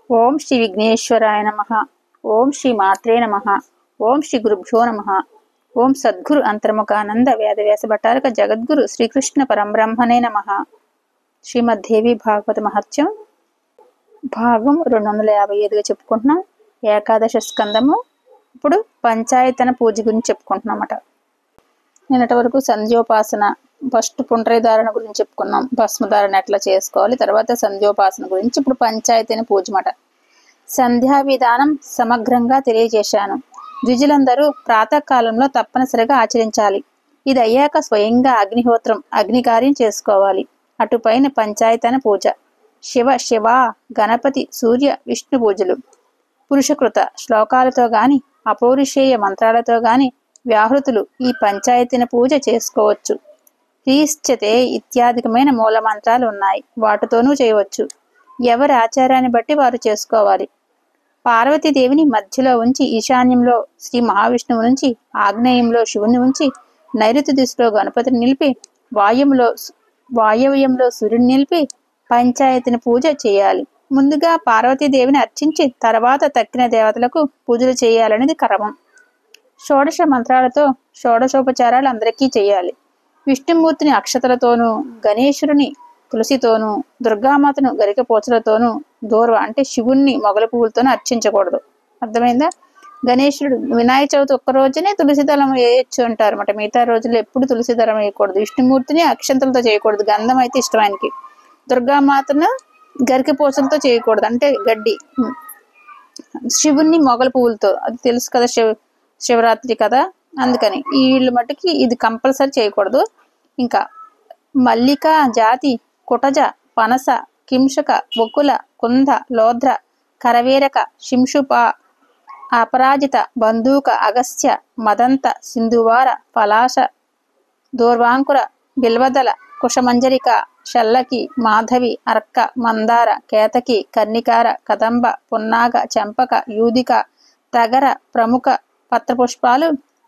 ఓం శ్రీ విఘ్నేశ్వరాయ నమః. ఓం శ్రీ మాత్రే నమః. ఓం శ్రీ గురుభ్యో నమః. ఓం సద్గురు అంతర్ముఖానంద వేదవ్యాస భట్టారక జగద్గురు శ్రీకృష్ణ పరంబ్రహ్మణే నమః. శ్రీమద్దేవి భాగవత మహత్యం భాగం 255గా చెప్పుకుంటున్నాం. ఏకాదశ స్కందము. ఇప్పుడు పంచాయతన పూజ గురించి చెప్పుకుంటున్నామట. నిన్నటి వరకు సంధ్యోపాసన, ఫస్ట్ పుండ్రధారణ గురించి చెప్పుకున్నాం. భస్మధారణ ఎట్లా చేసుకోవాలి, తర్వాత సంధ్యోపాసన గురించి. ఇప్పుడు పంచాయతన పూజ మాట. సంధ్యా విధానం సమగ్రంగా తెలియజేశాను. ద్విజులందరూ ప్రాతకాలంలో తప్పనిసరిగా ఆచరించాలి. ఇది అయ్యాక స్వయంగా అగ్నిహోత్రం, అగ్నికార్యం చేసుకోవాలి. అటుపైన పంచాయతన పూజ. శివ శివ గణపతి సూర్య విష్ణు పూజలు పురుషకృత శ్లోకాలతో గాని అపౌరుషేయ మంత్రాలతో గాని వ్యాహృతులు ఈ పంచాయతన పూజ చేసుకోవచ్చు. క్రీశ్చతే ఇత్యాధికమైన మూల మంత్రాలు ఉన్నాయి, వాటితోనూ చేయవచ్చు. ఎవరి ఆచారాన్ని బట్టి వారు చేసుకోవాలి. పార్వతీదేవిని మధ్యలో ఉంచి ఈశాన్యంలో శ్రీ మహావిష్ణువు నుంచి, ఆగ్నేయంలో శివుని ఉంచి, నైరుతి దిశలో గణపతిని నిలిపి, వాయవ్యంలో సూర్యుని నిలిపి పంచాయతన పూజ చేయాలి. ముందుగా పార్వతీదేవిని అర్చించి తర్వాత తక్కిన దేవతలకు పూజలు చేయాలనేది క్రమం. షోడశ మంత్రాలతో షోడశోపచారాలు అందరికీ చేయాలి. విష్ణుమూర్తిని అక్షతలతోనూ, గణేశుడిని తులసితోనూ, దుర్గామాతను గరికపోచలతోనూ, దూర్వ అంటే శివుణ్ణి మొగల పువ్వులతోనూ అర్చించకూడదు. అర్థమైందా? గణేశుడు వినాయక చవితి ఒక్క రోజునే తులసిదళం వేయచ్చు అంటారు అన్నమాట. మిగతా రోజుల్లో ఎప్పుడు తులసిదళం వేయకూడదు. విష్ణుమూర్తిని అక్షంతలతో చేయకూడదు, గంధం అయితే ఇష్టం ఆయనకి. దుర్గామాతను గరికపోచలతో చేయకూడదు, అంటే గడ్డి. శివుణ్ణి మొగల పువ్వులతో, అది తెలుసు కదా, శివరాత్రి కదా, అందుకని వీళ్ళు మట్టుకి ఇది కంపల్సరీ చేయకూడదు. ఇంకా మల్లిక జాతి, కుటజ, పనస, కింశక, వకుల, కుంద, లోధ్ర, కరవేరక, శింశుప, అపరాజిత, బంధూక, అగస్త్య, మదంత, సింధువార, పలాశ, దూర్వాంకుర, బిల్వదల, కుశమంజరిక, షల్లకి, మాధవి, అర్క, మందార, కేతకి, కర్ణికార, కదంబ, పున్నాగ, చెంపక, యూదిక, తగర ప్రముఖ పత్రపుష్పాలు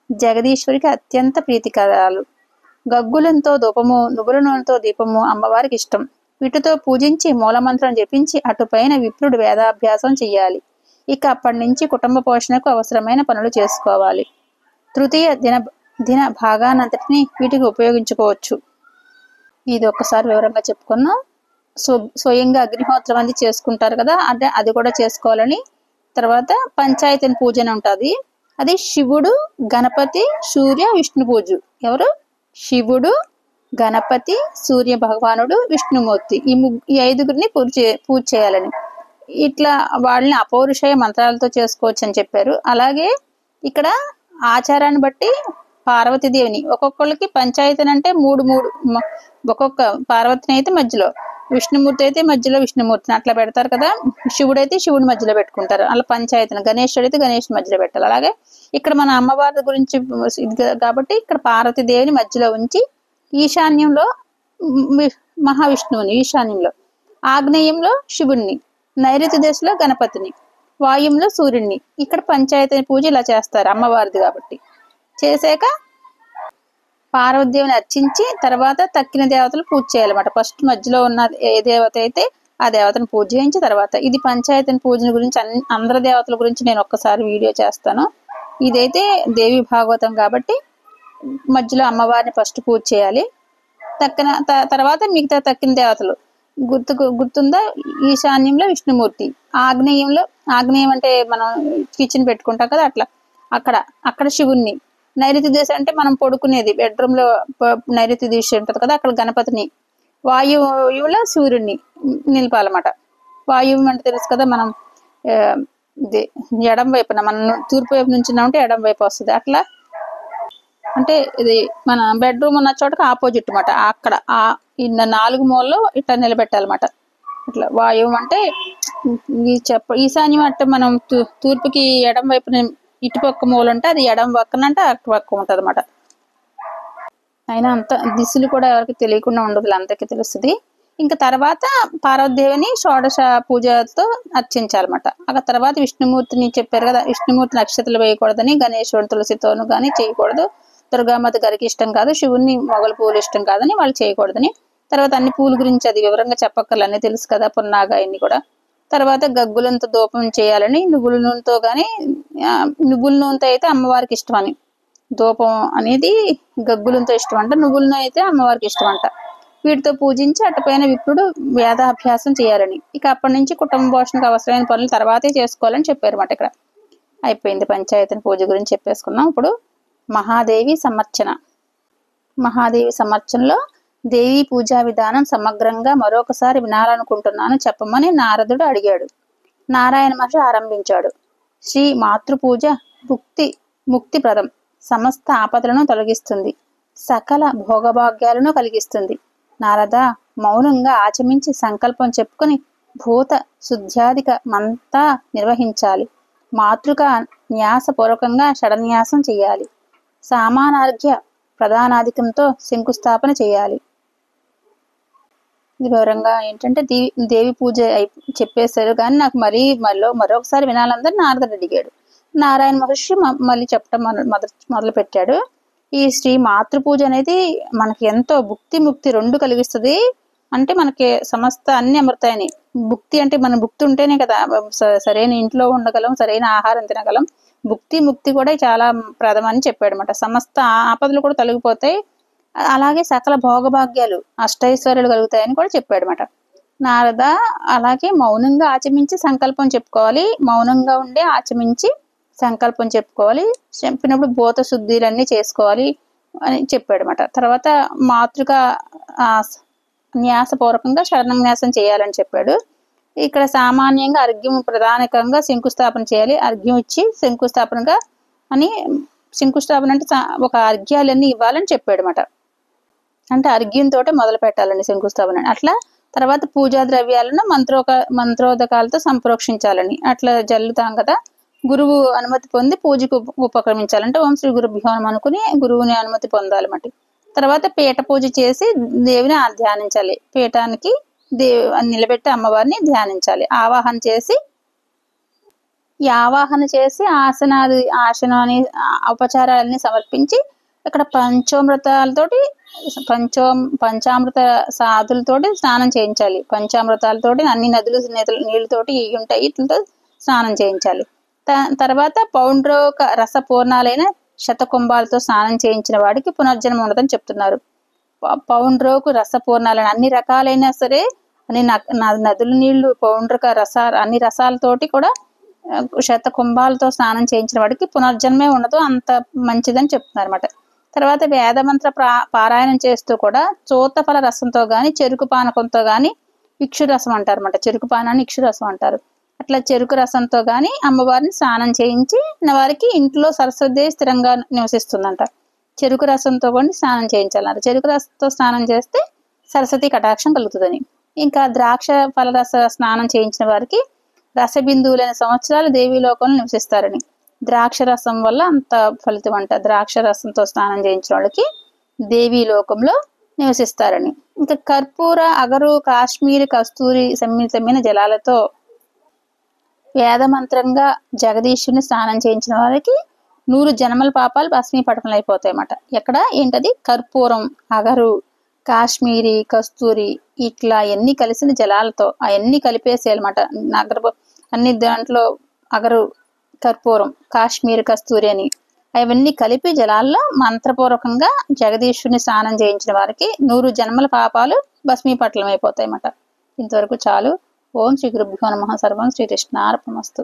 జగదీశ్వరికి అత్యంత ప్రీతికరాలు. గగ్గులంతో ధూపము, నువ్వుల నూనెతో దీపము అమ్మవారికి ఇష్టం. వీటితో పూజించి మూలమంత్రం జపించి అటుపైన విప్రుడు వేదాభ్యాసం చెయ్యాలి. ఇక అప్పటి నుంచి కుటుంబ పోషణకు అవసరమైన పనులు చేసుకోవాలి. తృతీయ దిన భాగానంతటిని వీటికి ఉపయోగించుకోవచ్చు. ఇది ఒక్కసారి వివరంగా చెప్పుకున్నాం. స్వయంగా అగ్నిహోత్రం అనేది చేసుకుంటారు కదా, అంటే అది కూడా చేసుకోవాలని. తర్వాత పంచాయతన పూజ అని ఉంటుంది. అది శివుడు, గణపతి, సూర్య, విష్ణు పూజ. ఎవరు? శివుడు, గణపతి, సూర్య భగవానుడు, విష్ణుమూర్తి. ఈ ఐదుగురిని పూజ చేయాలని. ఇట్లా వాళ్ళని అపౌరుషేయ మంత్రాలతో చేసుకోవచ్చు అని చెప్పారు. అలాగే ఇక్కడ ఆచారాన్ని బట్టి పార్వతీదేవిని ఒక్కొక్కళ్ళకి పంచాయతన అంటే మూడు ఒక్కొక్క పార్వతిని అయితే మధ్యలో, విష్ణుమూర్తి అయితే మధ్యలో విష్ణుమూర్తిని అట్లా పెడతారు కదా. శివుడు అయితే శివుడి మధ్యలో పెట్టుకుంటారు, అలా పంచాయతన. గణేశుడు అయితే గణేష్ మధ్యలో పెట్టాలి. అలాగే ఇక్కడ మన అమ్మవారి గురించి ఇది కాబట్టి ఇక్కడ పార్వతీదేవిని మధ్యలో ఉంచి, ఈశాన్యంలో మహావిష్ణువుని, ఈశాన్యంలో ఆగ్నేయంలో శివుణ్ణి, నైరుతి దిశలో గణపతిని, వాయుంలో సూర్యుడిని. ఇక్కడ పంచాయతీ పూజ ఇలా చేస్తారు అమ్మవారిది కాబట్టి. చేసాక పార్వతీదేవిని అర్చించి తర్వాత తక్కిన దేవతలు పూజ చేయాలన్నమాట. ఫస్ట్ మధ్యలో ఉన్న ఏ దేవత అయితే ఆ దేవతను పూజ చేయించి తర్వాత ఇది పంచాయతీ పూజన గురించి అందరి దేవతల గురించి నేను ఒక్కసారి వీడియో చేస్తాను. ఇదైతే దేవి భాగవతం కాబట్టి మధ్యలో అమ్మవారిని ఫస్ట్ పూజ చేయాలి. తర్వాత మిగతా తక్కిన దేవతలు గుర్తుందా? ఈశాన్యంలో విష్ణుమూర్తి, ఆగ్నేయం అంటే మనం కిచెన్ పెట్టుకుంటాం కదా, అక్కడ శివుణ్ణి, నైరుతి దిశ అంటే మనం పడుకునేది బెడ్రూమ్ లో నైరుతి దిశ ఉంటది కదా, అక్కడ గణపతిని, వాయువులో సూర్యుడిని నిలపాలన్నమాట. వాయువు అంటే తెలుసు కదా, మనం ఇది ఎడం వైపున, మనం తూర్పు వైపు నుంచి ఉంటే ఎడం వైపు వస్తుంది. అట్లా అంటే ఇది మన బెడ్రూమ్ ఉన్న చోటకి ఆపోజిట్ అనమాట. అక్కడ ఈ 4 మూలలో ఇట్లా నిలబెట్టాలన్నమాట. ఇట్లా వాయువు అంటే ఈశాన్యం అంటే మనం తూర్పుకి ఎడం వైపున ఇటుపక్క మూల ఉంటే అది ఎడం పక్కన అంటే అటు పక్క ఉంటుంది అనమాట. అయినా అంత దిశలు కూడా ఎవరికి తెలియకుండా ఉండదు, అందరికీ తెలుస్తుంది. ఇంకా తర్వాత పార్వతీదేవిని షోడశ పూజతో అర్చించాలన్నమాట. ఆ తర్వాత విష్ణుమూర్తిని చెప్పారు కదా, విష్ణుమూర్తిని అక్షతలు వేయకూడదని, గణేశుడు తులసితోను కానీ చేయకూడదు, దుర్గామాత గారికి ఇష్టం కాదు, శివుణ్ణి మొగల పూలు ఇష్టం కాదని వాళ్ళు చేయకూడదని. తర్వాత అన్ని పూల గురించి అది వివరంగా చెప్పక్కర్లు అన్నీ తెలుసు కదా, పున్నాగా ఇన్ని కూడా. తర్వాత గగ్గులంతో ధూపం చేయాలని, నువ్వుల నూనెతో కానీ, నువ్వుల నూనెతో అయితే అమ్మవారికి ఇష్టం అని, ధూపం అనేది గగ్గులంతో ఇష్టం అంట, నువ్వుల నూనె అయితే అమ్మవారికి ఇష్టం అంట. వీటితో పూజించి అటుపైన విప్రుడు వేదాభ్యాసం చేయాలని, ఇక అప్పటి నుంచి కుటుంబ పోషణకు అవసరమైన పనులు తర్వాతే చేసుకోవాలని చెప్పారన్నమాట. ఇక్కడ అయిపోయింది పంచాయతీ పూజ గురించి చెప్పేసుకున్నాం. ఇప్పుడు మహాదేవి సమర్చన. మహాదేవి సమర్చనలో దేవి పూజా విధానం సమగ్రంగా మరొకసారి వినాలనుకుంటున్నాను, చెప్పమని నారదుడు అడిగాడు. నారాయణ మహర్షి ఆరంభించాడు. శ్రీ మాతృపూజ ముక్తిప్రదం, సమస్త ఆపదలను తొలగిస్తుంది, సకల భోగభాగ్యాలను కలిగిస్తుంది. నారద, మౌనంగా ఆచమించి సంకల్పం చెప్పుకొని భూత శుద్ధ్యాధిక మంతా నిర్వహించాలి. మాతృక న్యాసపూర్వకంగా షడన్యాసం చేయాలి. సామానార్ఘ్య ప్రధానాధికంతో శంకుస్థాపన చేయాలి. ఇది వివరంగా ఏంటంటే దేవి పూజ చెప్పేశారు, కానీ నాకు మరొకసారి వినాలందరూ నారదుడు అడిగాడు. నారాయణ మహర్షి మళ్ళీ చెప్పడం మొదలు పెట్టాడు. ఈ శ్రీ మాతృపూజ అనేది మనకి ఎంతో ముక్తి రెండు కలిగిస్తుంది. అంటే మనకి సమస్త అన్ని అమృతాయని. భుక్తి అంటే మన భుక్తి ఉంటేనే కదా సరైన ఇంట్లో ఉండగలం, సరైన ఆహారం తినగలం. ముక్తి కూడా చాలా ప్రథమని చెప్పాడు అనమాట. సమస్త ఆపదలు కూడా తొలగిపోతాయి, అలాగే సకల భోగభాగ్యాలు అష్టైశ్వర్యాలు కలుగుతాయని కూడా చెప్పాడు అనమాట నారద. అలాగే మౌనంగా ఆచమించి సంకల్పం చెప్పుకోవాలి, మౌనంగా ఉండే ఆచమించి సంకల్పం చెప్పుకోవాలి, చెప్పినప్పుడు భూత శుద్ధిలన్నీ చేసుకోవాలి అని చెప్పాడు అనమాట. తర్వాత మాతృక న్యాసపూర్వకంగా శరణన్యాసం చేయాలని చెప్పాడు. ఇక్కడ సామాన్యంగా అర్ఘ్యం ప్రధానకంగా శంకుస్థాపన చేయాలి. అర్ఘ్యం ఇచ్చి శంకుస్థాపన అంటే ఒక అర్ఘ్యాలన్నీ ఇవ్వాలని చెప్పాడు అనమాట. అంటే అర్ఘ్యంతో మొదలు పెట్టాలని శంకుస్థాపన. అట్లా తర్వాత పూజా ద్రవ్యాలను మంత్రోదకాలతో సంప్రోక్షించాలని అట్లా జల్లుతాం కదా. గురువు అనుమతి పొంది పూజకు ఉపక్రమించాలంటే ఓం శ్రీ గురుభ్యో నమః అనుకుని గురువుని అనుమతి పొందాలన్నమాట. తర్వాత పీఠ పూజ చేసి దేవిని ధ్యానించాలి. పీఠానికి నిలబెట్టి అమ్మవారిని ధ్యానించాలి. ఆవాహన చేసి ఆసనాన్ని ఉపచారాలని సమర్పించి ఇక్కడ పంచామృత సాధులతోటి స్నానం చేయించాలి. పంచామృతాలతోటి అన్ని నదులు నీళ్ళతోటి ఉంటాయి, వీటితో స్నానం చేయించాలి. తర్వాత పౌండ్రోక రసపూర్ణాలైన శతకుంభాలతో స్నానం చేయించిన వాడికి పునర్జన్మ ఉండదని చెప్తున్నారు. పౌండ్రోకు రసపూర్ణాలని అన్ని రకాలైనా సరే, అన్ని నదుల నీళ్లు పౌండ్రక అన్ని రసాలతోటి కూడా శతకుంభాలతో స్నానం చేయించిన వాడికి పునర్జన్మే ఉండదు, అంత మంచిదని చెప్తున్నారు అనమాట. తర్వాత వేదమంత్ర పారాయణం చేస్తూ కూడా చోతఫల రసంతో గాని చెరుకు పానకంతో గాని ఇక్షు రసం అంటారు అనమాట. చెరుకు పానాన్ని ఇక్షు రసం అంటారు. అట్లా చెరుకు రసంతో గాని అమ్మవారిని స్నానం చేయించి వారికి ఇంట్లో సరస్వతిదేవి స్థిరంగా నివసిస్తుందంట. చెరుకు రసంతో కూడా స్నానం చేయించాలన్నారు. చెరుకు రసంతో స్నానం చేస్తే సరస్వతి కటాక్షం కలుగుతుందని. ఇంకా ద్రాక్ష ఫలరస స్నానం చేయించిన వారికి రసబిందువులైన సంవత్సరాలు దేవీ లోకంలో నివసిస్తారని. ద్రాక్ష రసం వల్ల అంత ఫలితం అంట. ద్రాక్ష రసంతో స్నానం చేయించిన వాళ్ళకి దేవీ లోకంలో నివసిస్తారని. ఇంకా కర్పూర, అగరు, కాశ్మీరి, కస్తూరి సమ్మిళితమైన జలాలతో వేదమంత్రంగా జగదీశుని స్నానం చేయించిన వారికి 100 జన్మల పాపాలు భస్మీపటం అయిపోతాయి అన్నమాట. ఎక్కడ ఏంటది? కర్పూరం, అగరు, కాశ్మీరి, కస్తూరి ఇట్లా ఎన్ని కలిసిన జలాలతో అవన్నీ కలిపేసేయాలన్నమాట. అన్ని దాంట్లో అగరు, కర్పూరం, కాశ్మీరి, కస్తూరి అని అవన్నీ కలిపి జలాల్లో మంత్రపూర్వకంగా జగదీశుని స్నానం చేయించిన వారికి 100 జన్మల పాపాలు భస్మీపటలం అయిపోతాయి అన్నమాట. ఇంతవరకు చాలు. ఓం శ్రీ గురుభ్యో నమః. సర్వం శ్రీకృష్ణార్పణమస్తు.